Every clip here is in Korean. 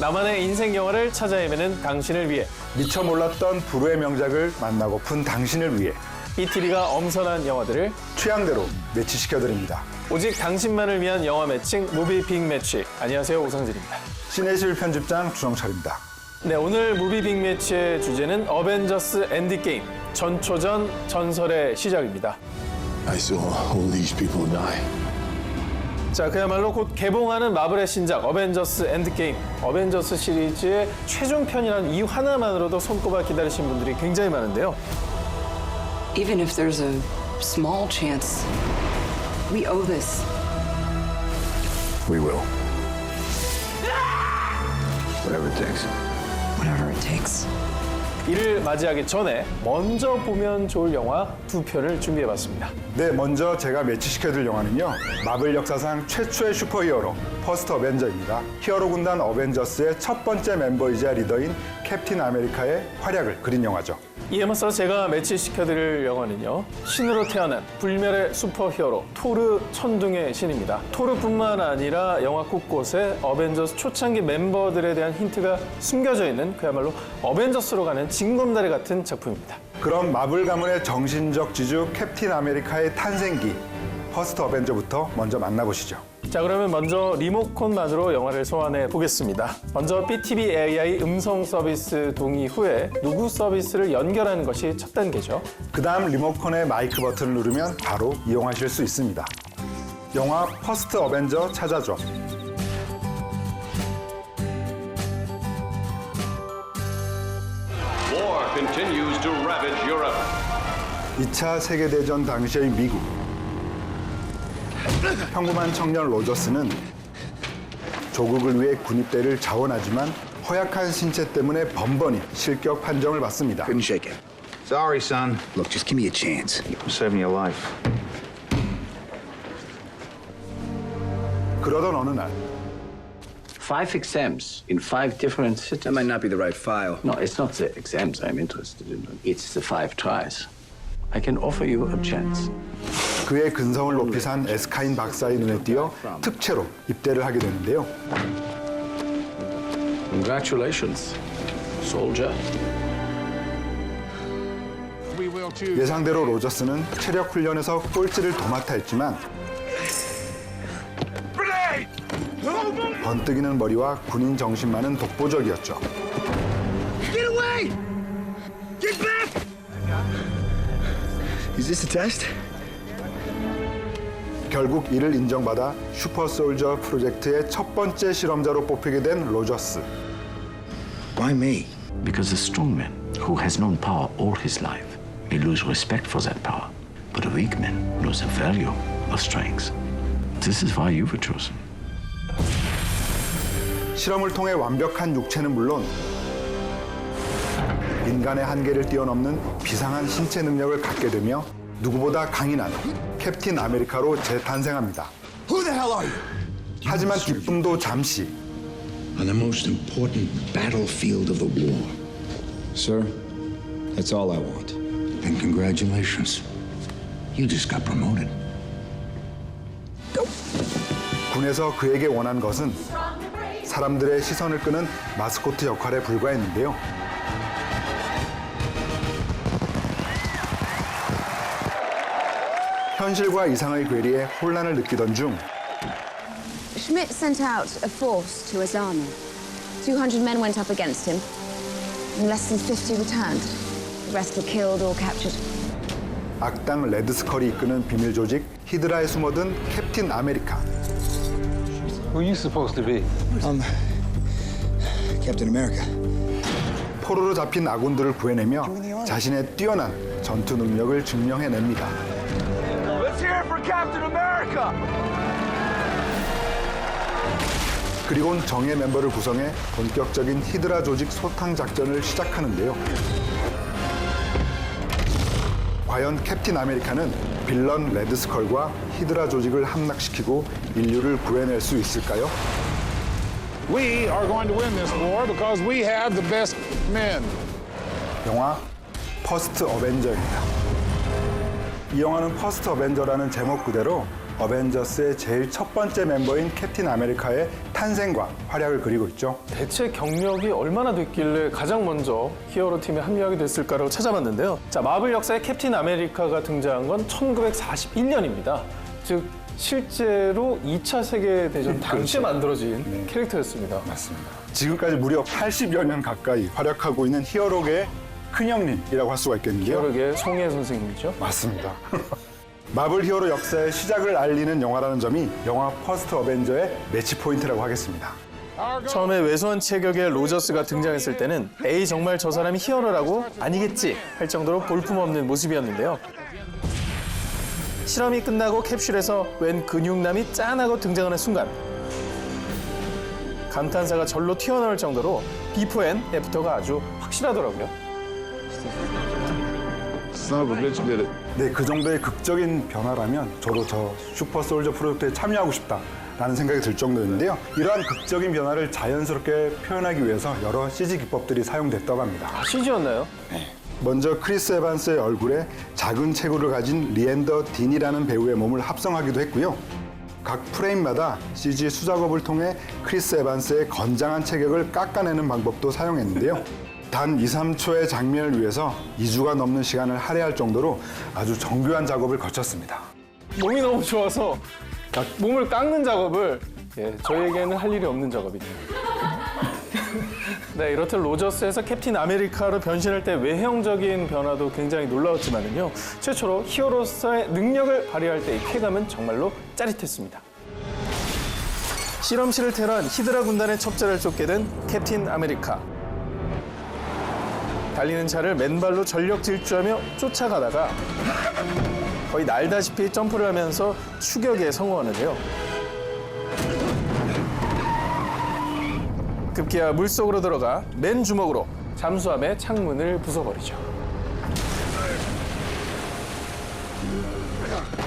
나만의 인생 영화를 찾아 헤매는 당신을 위해, 미처 몰랐던 불후의 명작을 만나고픈 당신을 위해 BTV가 엄선한 영화들을 취향대로 매치시켜드립니다. 오직 당신만을 위한 영화 매칭 무비 빅매치. 안녕하세요, 오상진입니다. 시네실 편집장 주정철입니다. 네, 오늘 무비 빅매치의 주제는 어벤져스 엔드게임, 전초전 전설의 시작입니다. I saw all these people die. 자, 그야말로 곧 개봉하는 마블의 신작 어벤져스 엔드게임. 어벤져스 시리즈의 최종편이라는 이유 하나만으로도 손꼽아 기다리신 분들이 굉장히 많은데요. Even if there's a small chance, we owe this. We will. Whatever it takes. Whatever it takes. 이를 맞이하기 전에 먼저 보면 좋을 영화 두 편을 준비해봤습니다. 네, 먼저 제가 매치시켜드릴 영화는요, 마블 역사상 최초의 슈퍼히어로 퍼스트 어벤져입니다. 히어로 군단 어벤져스의 첫 번째 멤버이자 리더인 캡틴 아메리카의 활약을 그린 영화죠. 이에 맞서 제가 매치시켜드릴 영화는요, 신으로 태어난 불멸의 슈퍼히어로 토르 천둥의 신입니다. 토르뿐만 아니라 영화 곳곳에 어벤져스 초창기 멤버들에 대한 힌트가 숨겨져 있는 그야말로 어벤져스로 가는 징검다리 같은 작품입니다. 그럼 마블 가문의 정신적 지주 캡틴 아메리카의 탄생기 퍼스트 어벤져부터 먼저 만나보시죠. 자, 그러면 먼저 리모컨만으로 영화를 소환해 보겠습니다. 먼저 BTV AI 음성 서비스 동의 후에 누구 서비스를 연결하는 것이 첫 단계죠. 그 다음 리모컨의 마이크 버튼을 누르면 바로 이용하실 수 있습니다. 영화 퍼스트 어벤져 찾아줘. War continues to ravage Europe. 2차 세계대전 당시의 미국. 평범한 청년 로저스는 조국을 위해 군입대를 자원하지만 허약한 신체 때문에 번번이 실격 판정을 받습니다. Couldn't shake it. Sorry, son. Look, just give me a chance. I'm saving your life. 그러던 어느 날 5 exams in 5 different cities. That might not be the right file. No, it's not the exams I'm interested in. It's the 5 tries. I can offer you a chance. 그의 근성을 높이 산 에스카인 박사의 눈에 띄어 특채로 입대를 하게 되는데요. Congratulations, soldier. 예상대로 로저스는 체력 훈련에서 꼴찌를 도맡아 했지만 번뜩이는 머리와 군인 정신만은 독보적이었죠. Get away! Get back! Is this a test? 결국 이를 인정받아 슈퍼솔저 프로젝트의 첫 번째 실험자로 뽑히게 된 로저스. Why me? Because a strong man who has known power all his life may lose respect for that power. But a weak man knows the value of strength. This is why you were chosen. 실험을 통해 완벽한 육체는 물론 인간의 한계를 뛰어넘는 비상한 신체 능력을 갖게 되며 누구보다 강인한 캡틴 아메리카로 재탄생합니다. Who the hell are you? 하지만 기쁨도 잠시. On the most important battlefield of the war. Sir, that's all I want. Then congratulations. You just got promoted. 군에서 그에게 원한 것은 사람들의 시선을 끄는 마스코트 역할에 불과했는데요. 현실과 이상의 괴리에 혼란을 느끼던 중 Schmidt sent out a force to Azana. 200 men went up against him, and less than 50 returned. The rest were killed or captured. 악당 레드스컬이 이끄는 비밀 조직 히드라에 숨어든 캡틴 아메리카. Who are you supposed to be? Captain America. 포로로 잡힌 아군들을 구해내며 자신의 뛰어난 전투 능력을 증명해냅니다. Let's hear it for Captain America! 그리고는 정예 멤버를 구성해 본격적인 히드라 조직 소탕 작전을 시작하는데요. 과연 캡틴 아메리카는 빌런 레드스컬과 히드라 조직을 함락시키고 인류를 구해낼 수 있을까요? We are going to win this war because we have the best men. 영화 퍼스트 어벤져입니다. 이 영화는 퍼스트 어벤져라는 제목 그대로 어벤져스의 제일 첫 번째 멤버인 캡틴 아메리카의 탄생과 활약을 그리고 있죠. 대체 경력이 얼마나 됐길래 가장 먼저 히어로 팀에 합류하게 됐을까라고 찾아봤는데요. 자, 마블 역사에 캡틴 아메리카가 등장한 건 1941년입니다. 즉 실제로 2차 세계대전 당시에 만들어진 캐릭터였습니다. 맞습니다. 지금까지 무려 80여 년 가까이 활약하고 있는 히어로계의 큰형님이라고 할 수가 있겠는데요. 히어로계의 송혜 선생님이죠. 맞습니다. 마블 히어로 역사의 시작을 알리는 영화라는 점이 영화 퍼스트 어벤져의 매치 포인트라고 하겠습니다. 처음에 왜소한 체격의 로저스가 등장했을 때는 에이 정말 저 사람이 히어로라고? 아니겠지 할 정도로 볼품없는 모습이었는데요. 실험이 끝나고 캡슐에서 웬 근육남이 짠하고 등장하는 순간 감탄사가 절로 튀어나올 정도로 비포 앤 애프터가 아주 확실하더라고요. Son of a bitch did it. 네, 그 정도의 극적인 변화라면 저도 저 슈퍼 솔저 프로젝트에 참여하고 싶다라는 생각이 들 정도인데요. 이러한 극적인 변화를 자연스럽게 표현하기 위해서 여러 CG 기법들이 사용됐다고 합니다. 아, CG였나요? 먼저 크리스 에반스의 얼굴에 작은 체구를 가진 리앤더 딘이라는 배우의 몸을 합성하기도 했고요. 각 프레임마다 CG 수작업을 통해 크리스 에반스의 건장한 체격을 깎아내는 방법도 사용했는데요. 단 2, 3초의 장면을 위해서 2주가 넘는 시간을 할애할 정도로 아주 정교한 작업을 거쳤습니다. 몸이 너무 좋아서 몸을 깎는 작업을 저에게는 할 일이 없는 작업이네요. 네, 이렇듯 로저스에서 캡틴 아메리카로 변신할 때 외형적인 변화도 굉장히 놀라웠지만요. 최초로 히어로서의 능력을 발휘할 때 이 쾌감은 정말로 짜릿했습니다. 실험실을 테러한 히드라 군단의 첩자를 쫓게 된 캡틴 아메리카. 달리는 차를 맨발로 전력 질주하며 쫓아가다가 거의 날다시피 점프를 하면서 추격에 성공하는데요. 급기야 물속으로 들어가 맨 주먹으로 잠수함의 창문을 부숴버리죠.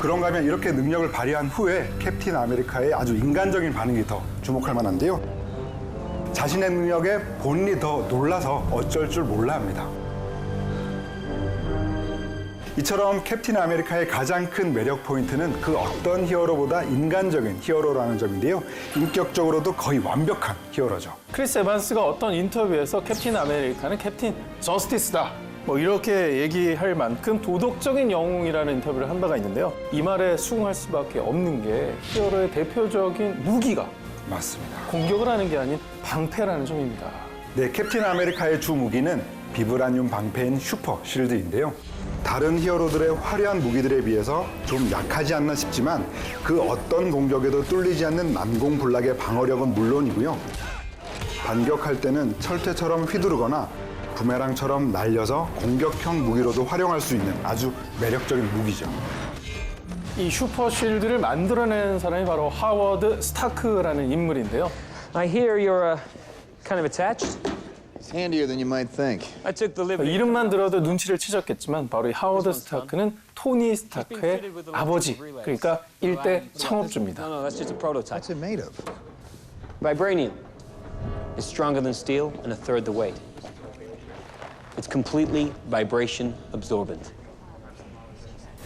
그런가 하면 이렇게 능력을 발휘한 후에 캡틴 아메리카의 아주 인간적인 반응이 더 주목할 만한데요. 자신의 능력에 본인이 더 놀라서 어쩔 줄 몰라 합니다. 이처럼 캡틴 아메리카의 가장 큰 매력 포인트는 그 어떤 히어로보다 인간적인 히어로라는 점인데요. 인격적으로도 거의 완벽한 히어로죠. 크리스 에반스가 어떤 인터뷰에서 캡틴 아메리카는 캡틴 저스티스다. 뭐 이렇게 얘기할 만큼 도덕적인 영웅이라는 인터뷰를 한 바가 있는데요. 이 말에 수긍할 수밖에 없는 게 히어로의 대표적인 무기가 맞습니다. 공격을 하는 게 아닌 방패라는 점입니다. 네, 캡틴 아메리카의 주 무기는 비브라늄 방패인 슈퍼 실드인데요. 다른 히어로들의 화려한 무기들에 비해서 좀 약하지 않나 싶지만 그 어떤 공격에도 뚫리지 않는 난공불락의 방어력은 물론이고요. 반격할 때는 철퇴처럼 휘두르거나 부메랑처럼 날려서 공격형 무기로도 활용할 수 있는 아주 매력적인 무기죠. 이 슈퍼 쉴드를 만들어낸 사람이 바로 하워드 스타크라는 인물인데요. I hear you're kind of attached. It's handier than you might think. I took the liberty. 이름만 들어도 눈치를 채셨겠지만 바로 이 하워드 스타크는 토니 스타크의 아버지, 그러니까 일대 창업주입니다. No, that's just a prototype. What's it made of? Vibranium. It's stronger than steel and a third the weight. It's completely vibration absorbent.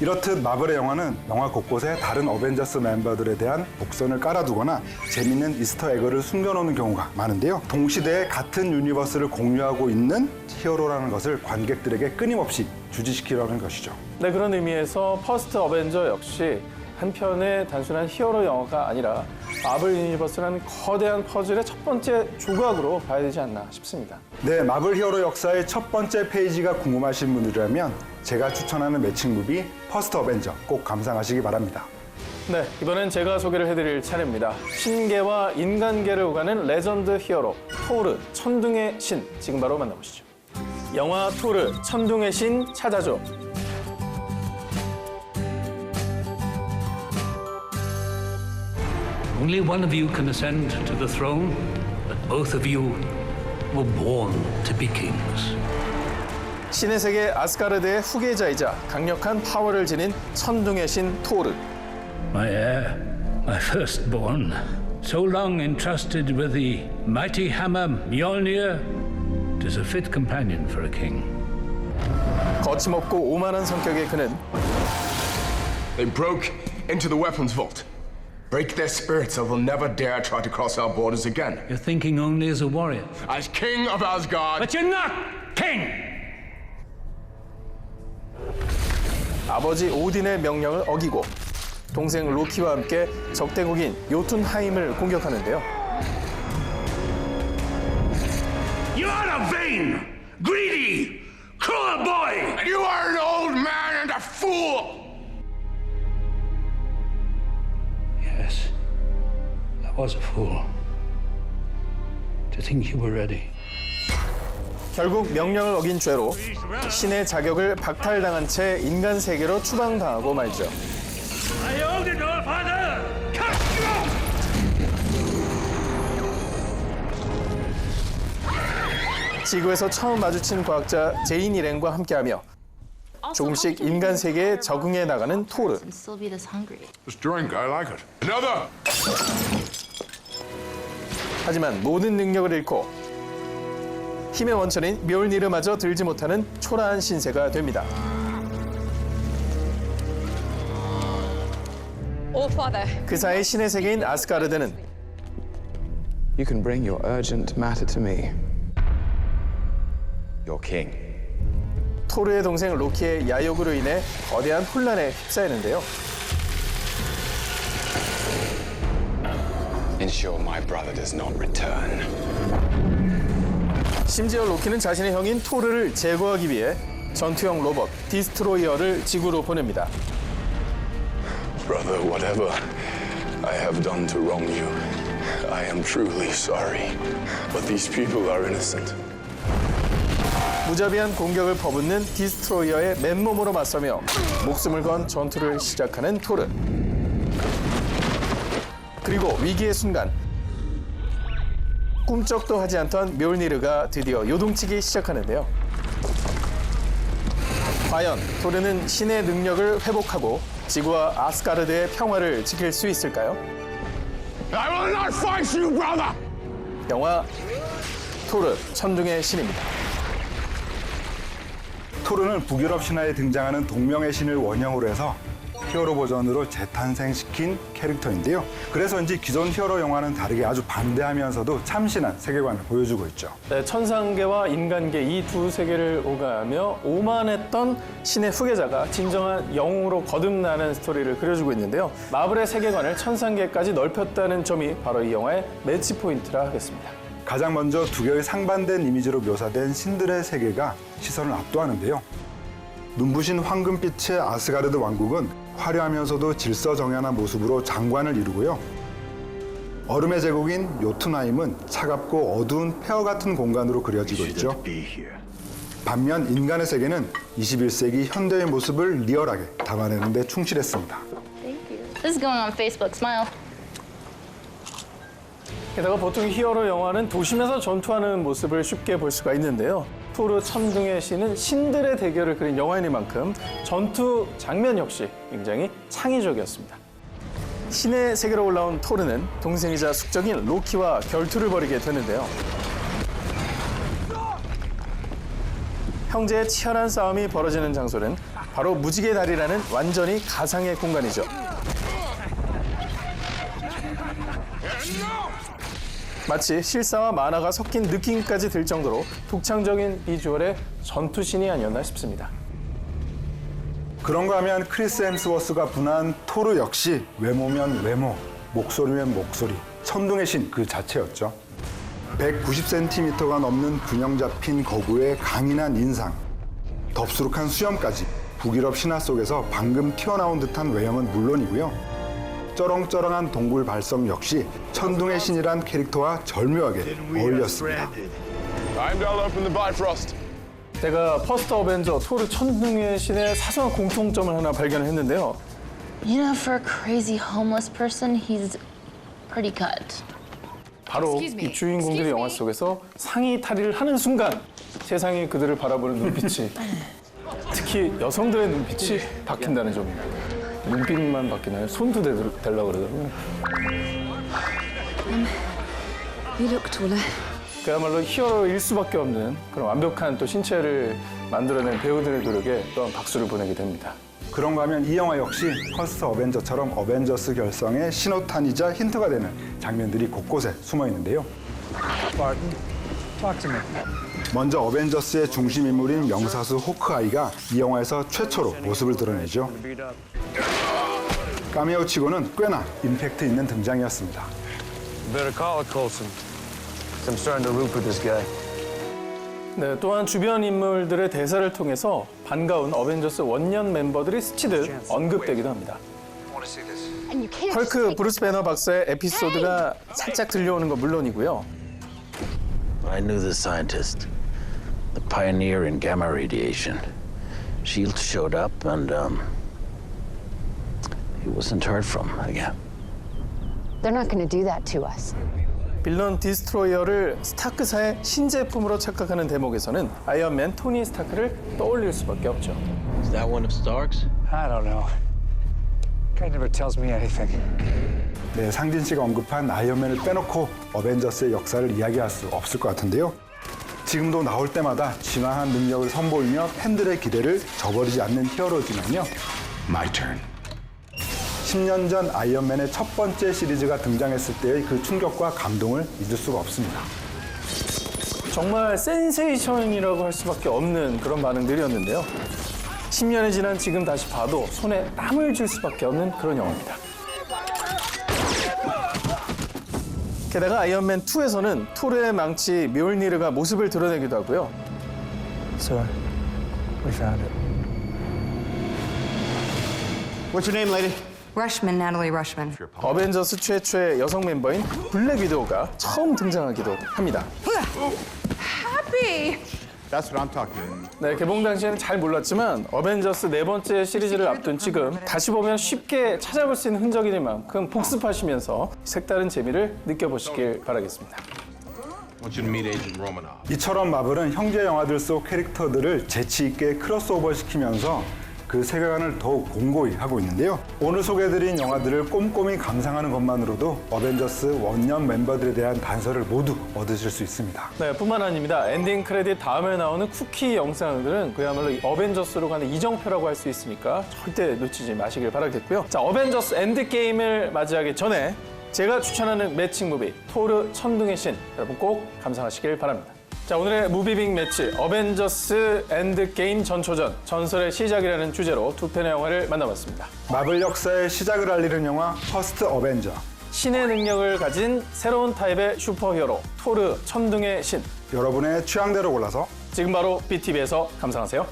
이렇듯 마블의 영화는 영화 곳곳에 다른 어벤져스 멤버들에 대한 복선을 깔아두거나 재밌는 이스터 에그를 숨겨놓는 경우가 많은데요. 동시대에 같은 유니버스를 공유하고 있는 히어로라는 것을 관객들에게 끊임없이 주지시키려는 것이죠. 네, 그런 의미에서 퍼스트 어벤져 역시 한편의 단순한 히어로 영화가 아니라 마블 유니버스라는 거대한 퍼즐의 첫 번째 조각으로 봐야 되지 않나 싶습니다. 네, 마블 히어로 역사의 첫 번째 페이지가 궁금하신 분들이라면 제가 추천하는 매칭 무비 퍼스트 어벤져 꼭 감상하시기 바랍니다. 네, 이번엔 제가 소개를 해드릴 차례입니다. 신계와 인간계를 오가는 레전드 히어로 토르 천둥의 신, 지금 바로 만나보시죠. 영화 토르 천둥의 신 찾아줘. Only one of you can ascend to the throne, but both of you were born to be kings. 신의 세계 아스가르드의 후계자이자 강력한 파워를 지닌 천둥의 신 토르. My heir, my firstborn, so long entrusted with the mighty hammer Mjolnir, is a fit companion for a king. 거침없고 오만한 성격의 그는 They broke into the weapons vault. Break their spirits so they'll never dare try to cross our borders again. You're thinking only as a warrior. As king of Asgard. But you're not king! 아버지 오딘의 명령을 어기고 동생 로키와 함께 적대국인 요툰하임을 공격하는데요. You are a vain, greedy, cruel boy! And you are an old man and a fool! Yes, I was a fool. To think you were ready. 결국 명령을 어긴 죄로 신의 자격을 박탈당한 채 인간 세계로 추방당하고 말죠. I owed it all, father! 지구에서 처음 마주친 과학자 제인 이렌과 함께하며 조금씩 인간 세계에 적응해 나가는 토르. This drink, I like it. Another! 하지만 모든 능력을 잃고 힘의 원천인 묠니르마저 들지 못하는 초라한 신세가 됩니다. 그 사이 신의 세계인 아스가르드는 You can bring your urgent matter to me. Your king. 토르의 동생 로키의 야욕으로 인해 거대한 혼란에 휩싸이는데요. Ensure my brother does not return. 심지어 로키는 자신의 형인 토르를 제거하기 위해 전투형 로봇 디스트로이어를 지구로 보냅니다. Brother, whatever I have done to wrong you, I am truly sorry. But these people are innocent. 무자비한 공격을 퍼붓는 디스트로이어의 맨몸으로 맞서며 목숨을 건 전투를 시작하는 토르. 그리고 위기의 순간 꿈쩍도 하지 않던 묠니르가 드디어 요동치기 시작하는데요. 과연 토르는 신의 능력을 회복하고 지구와 아스가르드의 평화를 지킬 수 있을까요? I will not fight you, brother! 영화 토르 천둥의 신입니다. 토르는 북유럽 신화에 등장하는 동명의 신을 원형으로 해서 히어로 버전으로 재탄생시킨 캐릭터인데요. 그래서인지 기존 히어로 영화는 다르게 아주 방대하면서도 참신한 세계관을 보여주고 있죠. 네, 천상계와 인간계 이 두 세계를 오가며 오만했던 신의 후계자가 진정한 영웅으로 거듭나는 스토리를 그려주고 있는데요. 마블의 세계관을 천상계까지 넓혔다는 점이 바로 이 영화의 매치 포인트라 하겠습니다. 가장 먼저 두 개의 상반된 이미지로 묘사된 신들의 세계가 시선을 압도하는데요. 눈부신 황금빛의 아스가르드 왕국은 화려하면서도 질서정연한 모습으로 장관을 이루고요. 얼음의 제국인 요툰하임은 차갑고 어두운 폐허 같은 공간으로 그려지고 있죠. 반면 인간의 세계는 21세기 현대의 모습을 리얼하게 담아내는 데 충실했습니다. This is going on Facebook. Smile. 게다가 보통 히어로 영화는 도심에서 전투하는 모습을 쉽게 볼 수가 있는데요. 토르 천둥의 신은 신들의 대결을 그린 영화이니만큼 전투 장면 역시 굉장히 창의적이었습니다. 신의 세계로 올라온 토르는 동생이자 숙적인 로키와 결투를 벌이게 되는데요. 형제의 치열한 싸움이 벌어지는 장소는 바로 무지개 다리라는 완전히 가상의 공간이죠. 마치 실사와 만화가 섞인 느낌까지 들 정도로 독창적인 비주얼의 전투신이 아니었나 싶습니다. 그런가 하면 크리스 햄스워스가 분한 토르 역시 외모면 외모, 목소리면 목소리, 천둥의 신 그 자체였죠. 190cm가 넘는 균형 잡힌 거구의 강인한 인상, 덥수룩한 수염까지 북유럽 신화 속에서 방금 튀어나온 듯한 외형은 물론이고요. 쩌렁쩌렁한 동굴 발성 역시 천둥의 신이란 캐릭터와 절묘하게 어울렸습니다. I'm Bella from the Bifrost. 제가 퍼스트 어벤져 토르 천둥의 신의 사소한 공통점을 하나 발견했는데요. You know, for a crazy homeless person, he's pretty cut. 바로 이 주인공들이 영화 속에서 상의 탈의를 하는 순간 세상이 그들을 바라보는 눈빛이 특히 여성들의 눈빛이 바뀐다는 점입니다. 눈빛만 바뀌나요? 손도 대려고 그러더라고요. You look taller. 그야말로 히어로일 수밖에 없는 그런 완벽한 또 신체를 만들어낸 배우들의 노력에 또한 박수를 보내게 됩니다. 그런가 하면 이 영화 역시 퍼스트 어벤져처럼 어벤져스 결성의 신호탄이자 힌트가 되는 장면들이 곳곳에 숨어 있는데요. 먼저 어벤져스의 중심 인물인 명사수 호크아이가 이 영화에서 최초로 모습을 드러내죠. 카메오 치고는 꽤나 임팩트 있는 등장이었습니다. Better call it Coulson. I'm starting to root for this guy. 네, 또한 주변 인물들의 대사를 통해서 반가운 어벤져스 원년 멤버들이 스치듯 언급되기도 합니다. 헐크 브루스 배너 박사의 에피소드가 살짝 들려오는 건 물론이고요. I knew the scientist, the pioneer in gamma radiation. Shield showed up and he wasn't heard from again. They're not going to do that to us. 빌런 디스트로이어를 스타크사의 신제품으로 착각하는 대목에서는 아이언맨 토니 스타크를 떠올릴 수밖에 없죠. Is that one of Stark's? I don't know. Guy never tells me anything. 네, 상진 씨가 언급한 아이언맨을 빼놓고 어벤져스의 역사를 이야기할 수 없을 것 같은데요. 지금도 나올 때마다 진화한 능력을 선보이며 팬들의 기대를 저버리지 않는 히어로지만요. My turn. 10년 전 아이언맨의 첫 번째 시리즈가 등장했을 때의 그 충격과 감동을 잊을 수가 없습니다. 정말 센세이션이라고 할 수밖에 없는 그런 반응들이었는데요. 10년이 지난 지금 다시 봐도 손에 땀을 줄 수밖에 없는 그런 영화입니다. 게다가 아이언맨 2에서는 토르의 망치 묠니르가 모습을 드러내기도 하고요. Sir, we found it. What's your name, lady? Rushman, Natalie Rushman. 어벤져스 최초의 여성 멤버인 블랙 위도우가 처음 등장하기도 합니다. Happy! That's what I'm talking about. 네, 개봉 당시에는 잘 몰랐지만 어벤져스 네 번째 시리즈를 앞둔 지금 다시 보면 쉽게 찾아볼 수 있는 흔적이니만큼 복습하시면서 색다른 재미를 느껴보시길 바라겠습니다. I want you to meet Agent Romanoff. 이처럼 마블은 형제 영화들 속 캐릭터들을 재치 있게 크로스오버 시키면서 그 세계관을 더욱 공고히 하고 있는데요. 오늘 소개해드린 영화들을 꼼꼼히 감상하는 것만으로도 어벤져스 원년 멤버들에 대한 단서를 모두 얻으실 수 있습니다. 네, 뿐만 아닙니다. 엔딩 크레딧 다음에 나오는 쿠키 영상들은 그야말로 어벤져스로 가는 이정표라고 할 수 있으니까 절대 놓치지 마시길 바라겠고요. 자, 어벤져스 엔드게임을 맞이하기 전에 제가 추천하는 매칭 무비 토르 천둥의 신 여러분 꼭 감상하시길 바랍니다. 자, 오늘의 무비빅 매치 어벤져스 엔드게임 전초전 전설의 시작이라는 주제로 두 편의 영화를 만나봤습니다. 마블 역사의 시작을 알리는 영화 퍼스트 어벤져. 신의 능력을 가진 새로운 타입의 슈퍼히어로 토르 천둥의 신. 여러분의 취향대로 골라서 지금 바로 BTV에서 감상하세요.